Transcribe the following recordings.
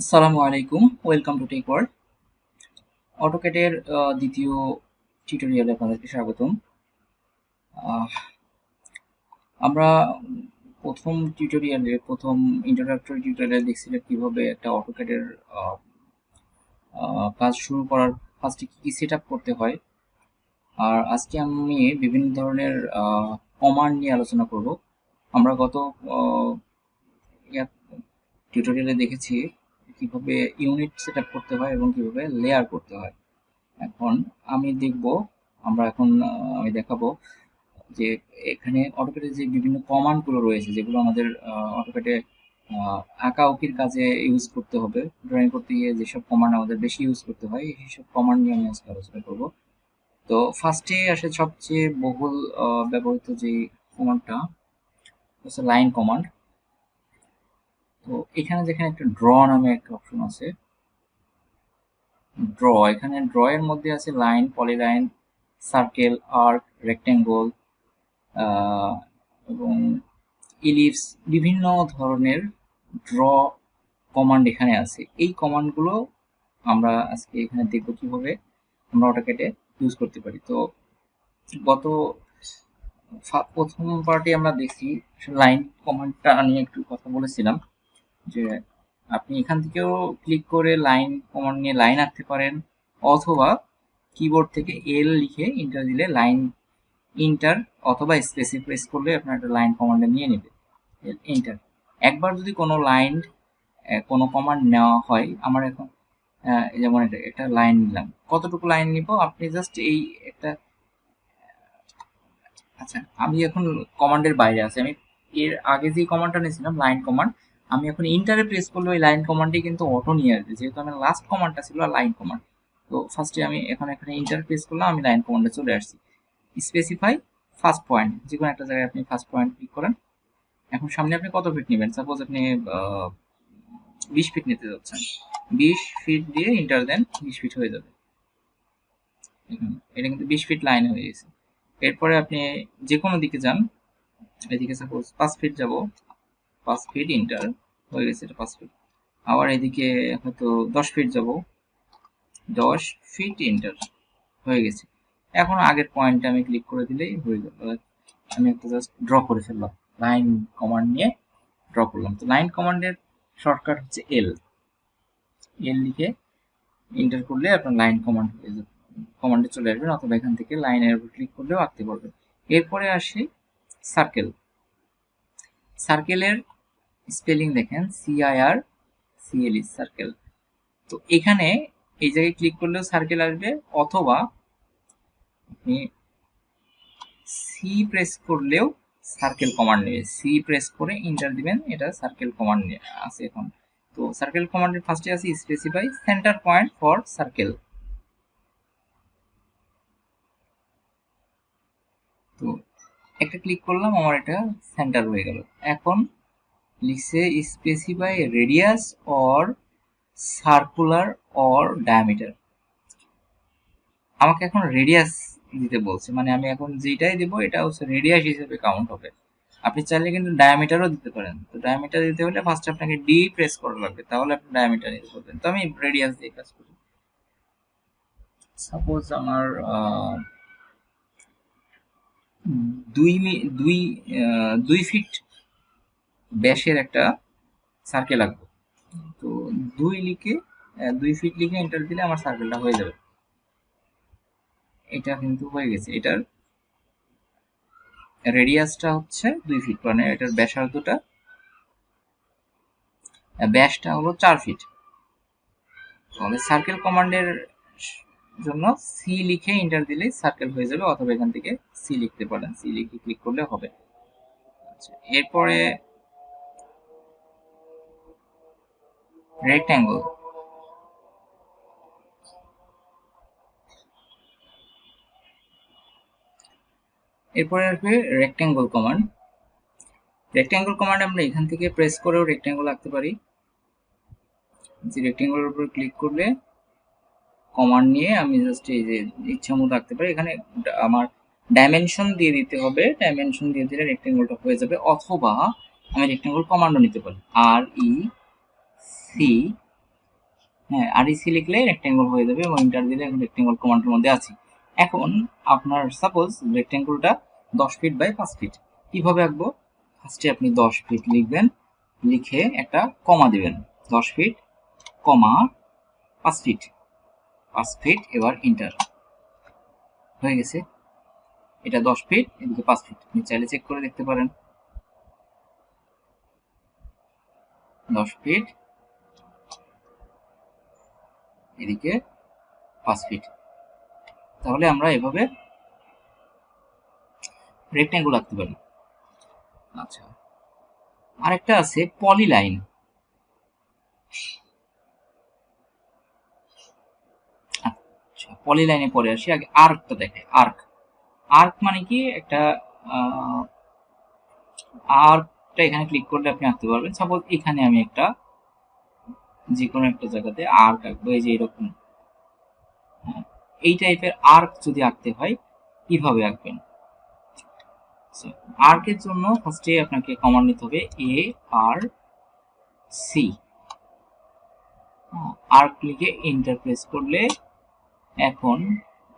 আসসালামু আলাইকুম, welcome to take world. অটোক্যাডের দ্বিতীয় টিউটোরিয়ালে আপনাদেরকে স্বাগতম। আহ, আমরা প্রথম ইন্ট্রোডাক্টরি টিউটোরিয়ালে দেখছিলাম কিভাবে একটা অটোক্যাডের কাজ শুরু করার ফার্স্টে কি কি সেট আপ করতে হয়। আর আজকে আমি বিভিন্ন ধরনের কমান্ড নিয়ে আলোচনা করব। আমরা গত টিউটোরিয়ালে দেখেছি কিভাবে ইউনিট সেট আপ করতে হয় এবং কিভাবে লেয়ার করতে হয়। এখন আমি দেখব আমি দেখাবো যে এখানে অটোক্যাডে যে বিভিন্ন কমান্ড গুলো রয়েছে, যেগুলো আমাদের অটোক্যাডে আঁকাউকির কাজে ইউজ করতে হবে। ড্রয়িং করতে গিয়ে যেসব কমান্ড আমাদের বেশি ইউজ করতে হয়, সেসব কমান্ড নিয়ে আমি আজকে আলোচনা করব। তো ফার্স্টে আসে সবচেয়ে বহুল ব্যবহৃত যে কমান্ডটা হচ্ছে লাইন কমান্ড। তো যেখানে একটা ড্র নামে একটা অপশন আছে, ড্র, এখানে ড্র এর মধ্যে আছে line, polyline, circle, arc, rectangle এবং ইলিপস, বিভিন্ন ধরনের ড্র কমান্ড এখানে আছে। এই কমান্ডগুলো আমরা আজকে এখানে দেখব কিভাবে আমরা অটোক্যাডে ইউজ করতে পারি। তো গত প্রথম পার্টে আমরা দেখি লাইন কমান্ডটা নিয়ে একটু কথা বলেছিলাম, যে আপনি এখান থেকেও ক্লিক করে লাইন কমান্ড নিয়ে লাইন আঁকতে পারেন, অথবা কিবোর্ড থেকে এল লিখে ইন্টার দিলে লাইন ইন্টার, অথবা স্পেসে প্রেস করলে আপনার একটা লাইন কমান্ডে নিয়ে নেবে এন্টার। একবার যদি কোনো কমান্ড নেওয়া হয়, আমার এখন যেমন এটা একটা লাইন নিলাম, কতটুকু লাইন নিব আপনি জাস্ট এই একটা, আচ্ছা আমি এখন কমান্ডের বাইরে আছি, আমি এর আগে যে কমান্ডটা নিয়েছিলাম লাইন কমান্ড, আমি এখন ইন্টারে প্রেস করলে ওই লাইন কমান্ডটি কিন্তু অটো নিয়ে আসবে, যেহেতু আমার লাস্ট কমান্ডটা ছিল লাইন কমান্ড। তো ফার্স্টে আমি এখানে ইন্টার প্রেস করলাম, আমি লাইন কমান্ডে চলে আসছি। স্পেসিফাই ফার্স্ট পয়েন্ট, যে কোনো একটা জায়গায় আপনি ফার্স্ট পয়েন্ট ক্লিক করেন। এখন সামনে আপনি কত ফিট নেবেন, সাপোজ আপনি 20 ফিট নিতে যাচ্ছেন, 20 ফিট দিয়ে ইন্টার দেন, 20 ফিট হয়ে যাবে। এটা কিন্তু 20 ফিট লাইন হয়ে গেছে। এরপরে আপনি যে কোনো দিকে যান, এদিকে সাপোজ 5 ফিট যাব, 5 ফিট ইন্টার হয়ে গেছে, এটা 5 ফিট। আবার এদিকে হয়তো 10 ফিট যাব, 10 ফিট ইন্টার হয়ে গেছে। এখন আগের পয়েন্টে আমি ক্লিক করে দিলেই হয়ে গেল। আমি একটা জাস্ট ড্র করে ফেললাম, লাইন কমান্ড নিয়ে ড্র করলাম। তো লাইন কমান্ডের শর্টকাট হচ্ছে এল, এল লিখে এন্টার করলে আপনার লাইন কমান্ড হয়ে যাবে, কমান্ডে চলে আসবেন, অথবা এখান থেকে লাইনের উপর ক্লিক করলেও আঁকতে পারবেন। এরপরে আসি সার্কেল। সার্কেলের স্পেলিং দেখেন, CIR CLE, সার্কেল। তো এখানে এই জায়গায় ক্লিক করলেও সার্কেল আসবে, অথবা আপনি সি প্রেস করলেও সার্কেল কমান্ড নেবে। সি প্রেস করে এন্টার দিবেন, এটা সার্কেল কমান্ড আছে এখন। তো সার্কেল কমান্ডের ফার্স্টে আছে specify centre point for circle. তো একটা ক্লিক করলাম, আমার এটা সেন্টার হয়ে গেল। এখন লিখছে specify radius or circular or diameter. আমাকে এখন রেডিয়াস দিতে বলছে, মানে আমি এখন যেটাই দেবো এটা হচ্ছে রেডিয়াস হিসেবে কাউন্ট হবে। আপনি চাইলে কিন্তু ডায়ামিটারও দিতে পারেন। তো ডায়ামিটার দিতে হলে ফার্স্ট আপনাকে ডি প্রেস করা লাগবে, তাহলে আপনি ডায়ামিটার দিতে পারবেন। তো আমি রেডিয়াস দিয়ে কাজ করি। সাপোজ আমার দুই মি- দুই 2 ফিট ব্যাসের একটা সার্কেল আঁকবো। তো 2 ফিট লিখে এন্টার দিলে আমার সার্কেলটা হয়ে যাবে। এটা কিন্তু হয়ে গেছে। এটার রেডিয়াসটা হচ্ছে 2 ফিট, মানে এটার ব্যাসটা হলো 4 ফিট। তাহলে সার্কেল কমান্ডের জন্য সি লিখে এন্টার দিলেই সার্কেল হয়ে যাবে, অথবা এখান থেকে সি লিখতে পারেন, সি লিখে ক্লিক করলে হবে। আচ্ছা, এরপরে রেক্ট্যাঙ্গল। এরপরে আসবে রেক্ট্যাঙ্গল কমান্ড। রেক্ট্যাঙ্গল কমান্ড আমরা এখান থেকে প্রেস করেও রেক্ট্যাঙ্গল আঁকতে পারি। যে রেক্ট্যাঙ্গলের উপর ক্লিক করলে কমান্ড নিয়ে আমি জাস্ট এই যে ইচ্ছা মতো আঁকতে পারি। এখানে আমার ডাইমেনশন দিয়ে দিতে হবে, ডাইমেনশন দিয়ে দিলে রেক্ট্যাঙ্গলটা হয়ে যাবে, অথবা আমি রেক্ট্যাঙ্গল কমান্ডও নিতে পারি, RECT হ্যাঁ, আরইসি লিখলে রেক্টেঙ্গল হয়ে যাবে এবং ইন্টার দিলে এখন রেক্টেঙ্গল কমান্ডের মধ্যে আছি। এখন আপনার সাপোজ রেক্টেঙ্গলটা 10 ফিট বাই 5 ফিট কিভাবে আঁকবো? ফার্স্টে আপনি 10 ফিট লিখবেন, লিখে একটা কমা দিবেন, 10 ফিট কমা 5 ফিট, 5 ফিট, এবার ইন্টার হয়ে গেছে। এটা 10 ফিট, এদিকে 5 ফিট, আপনি চাইলে চেক করে দেখতে পারেন। 10 ফিট, এদিকে 5 ফিট। তাহলে আমরা এভাবে রেক্টেঙ্গল আঁকতে পারি। আচ্ছা, আরেকটা আছে পলিলাইন। আচ্ছা, পলিলাইনে পরে আসি, আগে আর্কটা দেখাই। আর্ক, আর্ক মানে কি? একটা আর্কটা এখানে ক্লিক করলে আপনি আঁকতে পারবেন। সাপোজ এখানে আমি একটা যে কোনো একটা জায়গাতে আর্ক আঁকবো, এই যে এরকম। এই টাইপের আর্ক যদি আঁকতে হয় কিভাবে আঁকবেন? আর্কের জন্য ফার্স্টে আপনাকে কমান্ড নিতে হবে এ আর সি। আর্ক লিখে এন্টার প্রেস করলে এখন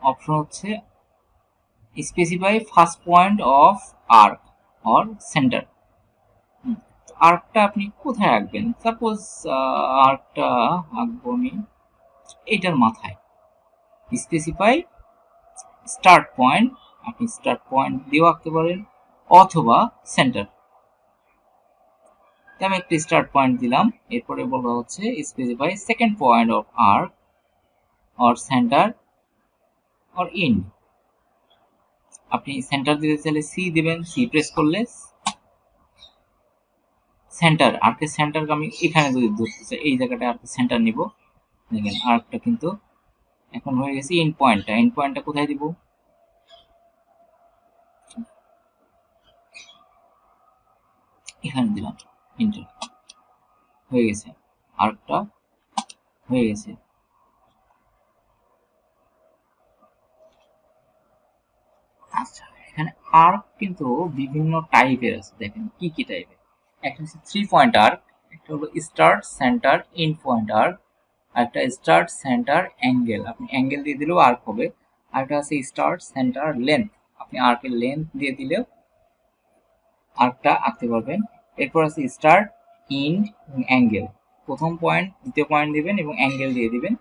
অপশন হচ্ছে specify first point of arc or centre. আর্কটা আপনি কোথায় আঁকবেন? সাপোজ আর্কটা আঁকবো আমি এইটার মাথায়। স্পেসিফাই স্টার্ট পয়েন্ট, আপনি স্টার্ট পয়েন্ট দিয়েও আঁকতে পারেন অথবা সেন্টার। আমি একটা স্টার্ট পয়েন্ট দিলাম, এরপরে বলা হচ্ছে specify second point of arc or centre or end. আপনি সেন্টার দিতে চাইলে সি দিবেন, সি প্রেস করলে সেন্টার, আর্কের সেন্টার আমি এখানে যদি ধরতে চাই এই জায়গাটা আর্কের সেন্টার নিব। দেখেন আর্কটা কিন্তু এখন হয়ে গেছে। এন্ড পয়েন্টটা, এন্ড পয়েন্টটা কোথায় দিব? এখানে দিলাম, এন্টার হয়ে গেছে, আর্কটা হয়ে গেছে। আচ্ছা, এখানে আর্ক কিন্তু বিভিন্ন টাইপের আছে। দেখেন কি কি টাইপের। একটা হচ্ছে 3 পয়েন্ট আর্ক, একটা হলো start centre end point arc, একটা স্টার্ট সেন্টার অ্যাঙ্গেল, আপনি অ্যাঙ্গেল দিয়ে দিলেও আর্ক হবে। আরেকটা আছে স্টার্ট সেন্টার লেন্থ, আপনি আর্কের লেন্থ দিয়ে দিলেও আর্কটা আঁকতে পারবেন। এরপর আছে স্টার্ট এন্ড অ্যাঙ্গেল, প্রথম পয়েন্ট দ্বিতীয় পয়েন্ট দিবেন এবং অ্যাঙ্গেল দিয়ে দিবেন,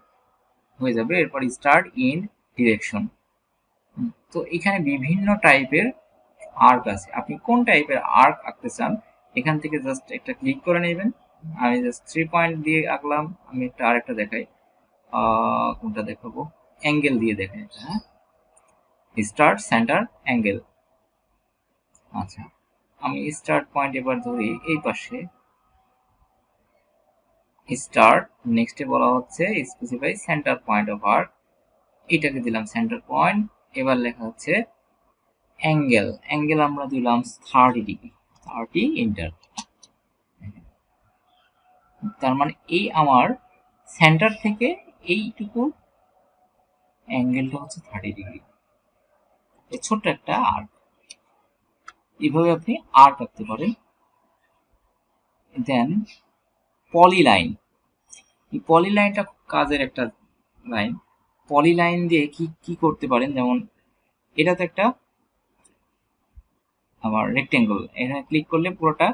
হয়ে যাবে। এরপর স্টার্ট এন্ড ডিরেকশন। তো এখানে বিভিন্ন টাইপের আর্ক আছে, আপনি কোন টাইপের আর্ক আঁকতে চান এখান থেকে জাস্ট একটা ক্লিক করে নেবেন। আমি জাস্ট 3 পয়েন্ট দিয়ে আঁকলাম। আমি একটা আরেকটা দেখাই, কোনটা দেখাবো? অ্যাঙ্গেল দিয়ে দেখাই। হ্যাঁ, স্টার্ট সেন্টার অ্যাঙ্গেল। আচ্ছা, আমি স্টার্ট পয়েন্ট এবার ধরি এই পাশে স্টার্ট, নেক্সটে বলা হচ্ছে specify centre point of arc, এটাকে দিলাম সেন্টার পয়েন্ট। এবার লেখা হচ্ছে অ্যাঙ্গেল, অ্যাঙ্গেল আমরা দিলাম 30 ডিগ্রি, 30 ইন্টার। তার মানে এই আমার সেন্টার থেকে এইটুকু অ্যাঙ্গেলটা হচ্ছে 30 ডিগ্রি। এই ছোট্ট একটা আর্ক, এইভাবে আপনি আর্ক আঁকতে পারেন। দেন পলিলাইন, এই পলিলাইনটা খুব কাজের একটা লাইন। পলিলাইন দিয়ে কি কি করতে পারেন? যেমন এটা তো একটা আমার রেক্টেঙ্গল, এখানে ক্লিক করলে পুরোটা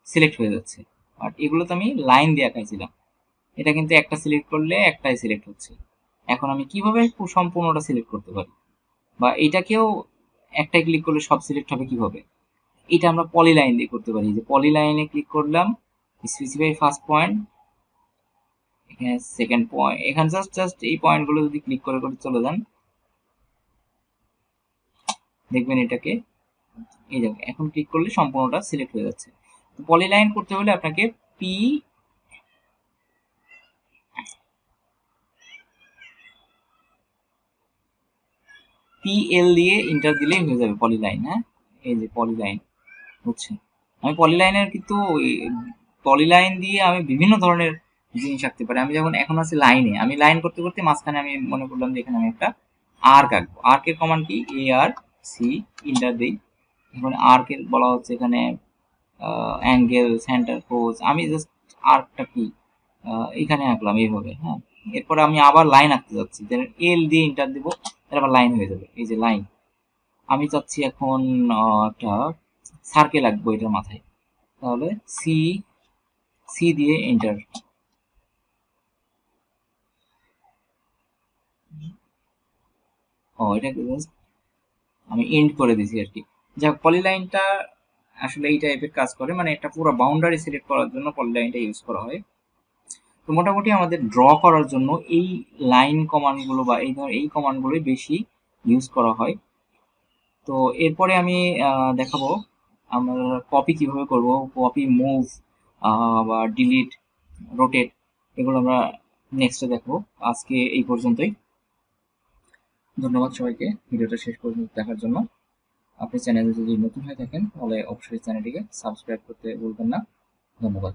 সিলেক্ট হয়ে যাচ্ছে। আর এগুলো তো আমি লাইন দিয়ে আঁকাইছিলাম, এটা কিন্তু একটা সিলেক্ট করলে একটাই সিলেক্ট হচ্ছে। এখন আমি কিভাবে সম্পূর্ণটা সিলেক্ট করতে পারি, বা এইটাকেও একটাই ক্লিক করলে সব সিলেক্ট হবে কিভাবে? এটা আমরা পলিলাইন দিয়ে করতে পারি। যে পলিলাইনে ক্লিক করলাম, স্পেসিফাই ফার্স্ট পয়েন্ট, এখানে সেকেন্ড পয়েন্ট, এখানে জাস্ট এই পয়েন্টগুলো যদি ক্লিক করে করে চলে যান দেখবেন এটাকে এই জায়গায় এখন ক্লিক করলে সম্পূর্ণটা সিলেক্ট হয়ে যাচ্ছে। তো পলিলাইন করতে হলে আপনাকে PL দিয়ে ইন্টার দিলেই হয়ে যাবে পলিলাইন। হ্যাঁ, এই যে পলিলাইন হচ্ছে। আমি পলিলাইনের কিন্তু পলিলাইন দিয়ে আমি বিভিন্ন ধরনের জিনিস আঁকতে পারি। আমি যখন এখন আছি লাইনে, আমি লাইন করতে করতে মাঝখানে আমি মনে করলাম যে এখানে আমি একটা আর্ক আঁকবো। আর্কের কমান্ড কি? ARC, ইন্টার দিই। এখন আর্কের বলা হচ্ছে এখানে অ্যাঙ্গেল সেন্টার পোজ। আমি জাস্ট আর্কটা কি এখানে আঁকলাম এইভাবে, হ্যাঁ। এরপরে আমি আবার লাইন আঁকতে যাচ্ছি, এল দিয়ে এন্টার দেবো, তাহলে আবার লাইন হয়ে যাবে। এই যে লাইন, আমি চাচ্ছি এখন একটা সার্কেল আঁকবো এটার মাথায়, তাহলে সি, সি দিয়ে এন্টার। এটাকে জাস্ট আমি এন্ড করে দিছি আর কি। যাক, পলিলাইনটা আসলে এই টাইপের কাজ করে, মানে একটা পুরো বাউন্ডারি সিলেক্ট করার জন্য পলিলাইনটা ইউজ করা হয়। তো মোটামুটি আমাদের ড্র করার জন্য এই লাইন কমান্ডগুলো বা এই কমান্ডগুলোই বেশি ইউজ করা হয়। তো এরপরে আমি দেখাবো আমরা কপি কিভাবে করব, কপি, মুভ বা ডিলিট, রোটেট, এগুলো আমরা নেক্সটে দেখবো। আজকে এই পর্যন্তই। ধন্যবাদ সবাইকে ভিডিওটা শেষ পর্যন্ত দেখার জন্য। আপনি চ্যানেলে যদি নতুন হয়ে থাকেন তাহলে অবশ্যই চ্যানেলটিকে সাবস্ক্রাইব করতে ভুলবেন না। ধন্যবাদ।